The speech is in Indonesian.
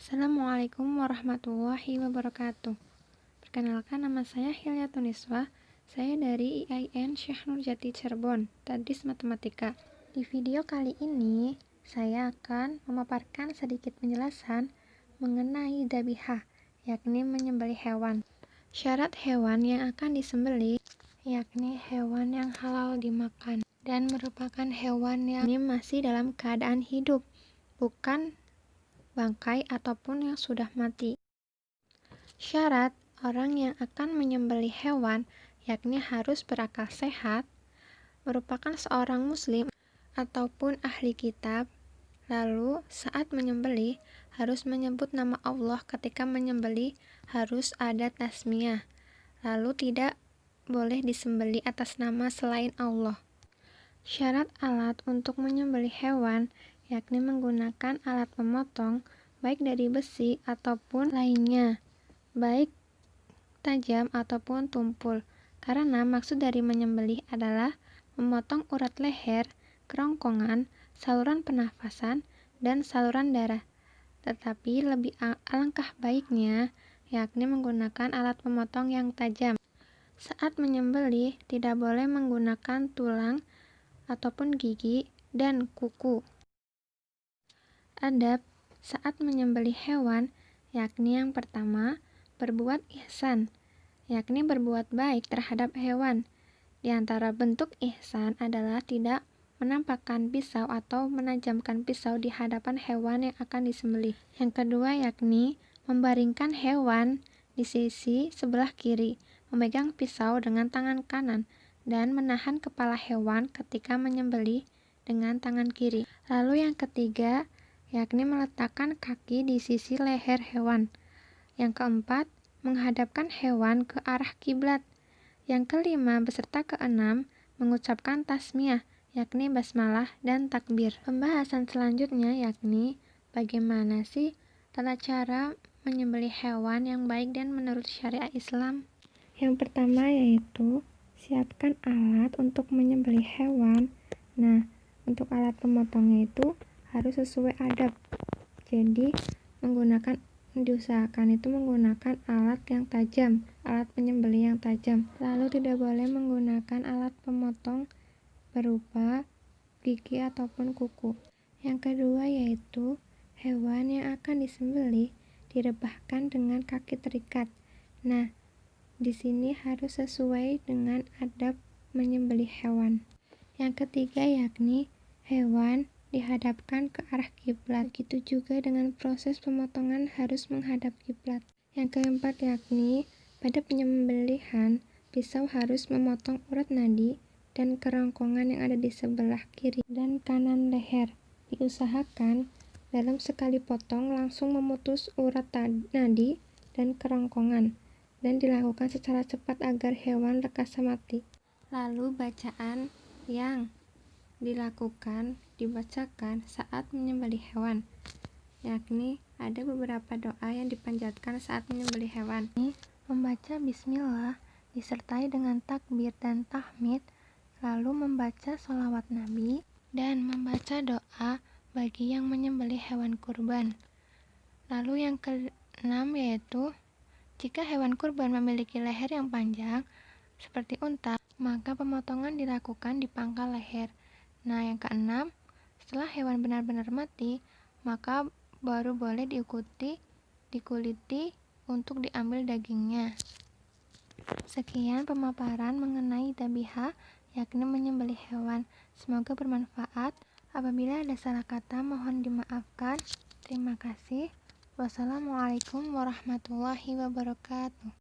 Assalamualaikum warahmatullahi wabarakatuh. Perkenalkan, nama saya Hilya Tuniswa. Saya dari IAIN Syekh Nurjati Cirebon, Tadris Matematika. Di video kali ini, saya akan memaparkan sedikit penjelasan mengenai dzabihah, yakni menyembelih hewan. Syarat hewan yang akan disembelih, yakni hewan yang halal dimakan dan merupakan hewan yang masih dalam keadaan hidup, bukan bangkai ataupun yang sudah mati. Syarat orang yang akan menyembelih hewan yakni harus berakal sehat, merupakan seorang muslim ataupun ahli kitab, lalu saat menyembelih harus menyebut nama Allah ketika menyembelih, harus ada tasmiyah, lalu tidak boleh disembelih atas nama selain Allah. Syarat alat untuk menyembelih hewan yakni menggunakan alat pemotong baik dari besi ataupun lainnya, baik tajam ataupun tumpul, karena maksud dari menyembelih adalah memotong urat leher, kerongkongan, saluran pernafasan, dan saluran darah. Tetapi lebih alangkah baiknya yakni menggunakan alat pemotong yang tajam. Saat menyembelih tidak boleh menggunakan tulang ataupun gigi dan kuku. Adab saat menyembelih hewan yakni yang pertama, berbuat ihsan, yakni berbuat baik terhadap hewan. Di antara bentuk ihsan adalah tidak menampakkan pisau atau menajamkan pisau di hadapan hewan yang akan disembelih. Yang kedua yakni membaringkan hewan di sisi sebelah kiri, memegang pisau dengan tangan kanan, dan menahan kepala hewan ketika menyembelih dengan tangan kiri. Lalu yang ketiga yakni meletakkan kaki di sisi leher hewan. Yang keempat, menghadapkan hewan ke arah kiblat. Yang kelima beserta keenam, mengucapkan tasmiyah, yakni basmalah dan takbir. Pembahasan selanjutnya yakni bagaimana sih tata cara menyembelih hewan yang baik dan menurut syariat Islam. Yang pertama yaitu siapkan alat untuk menyembelih hewan. Nah, untuk alat pemotongnya itu harus sesuai adab. Jadi diusahakan itu menggunakan alat yang tajam, alat penyembelih yang tajam. Lalu tidak boleh menggunakan alat pemotong berupa gigi ataupun kuku. Yang kedua yaitu hewan yang akan disembelih direbahkan dengan kaki terikat. Nah, di sini harus sesuai dengan adab menyembelih hewan. Yang ketiga yakni hewan dihadapkan ke arah kiblat. Begitu juga dengan proses pemotongan harus menghadap kiblat. Yang keempat yakni pada penyembelihan pisau harus memotong urat nadi dan kerongkongan yang ada di sebelah kiri dan kanan leher. Diusahakan dalam sekali potong langsung memutus urat nadi dan kerongkongan, dan dilakukan secara cepat agar hewan lekas mati. Lalu bacaan yang dibacakan saat menyembelih hewan, yakni ada beberapa doa yang dipanjatkan saat menyembelih hewan. Membaca bismillah disertai dengan takbir dan tahmid, lalu membaca sholawat nabi, dan membaca doa bagi yang menyembelih hewan kurban. Lalu yang keenam yaitu jika hewan kurban memiliki leher yang panjang seperti unta, maka pemotongan dilakukan di pangkal leher. Nah, yang keenam, setelah hewan benar-benar mati, maka baru boleh dikuliti untuk diambil dagingnya. Sekian pemaparan mengenai dzabihah, yakni menyembelih hewan. Semoga bermanfaat. Apabila ada salah kata, mohon dimaafkan. Terima kasih. Wassalamualaikum warahmatullahi wabarakatuh.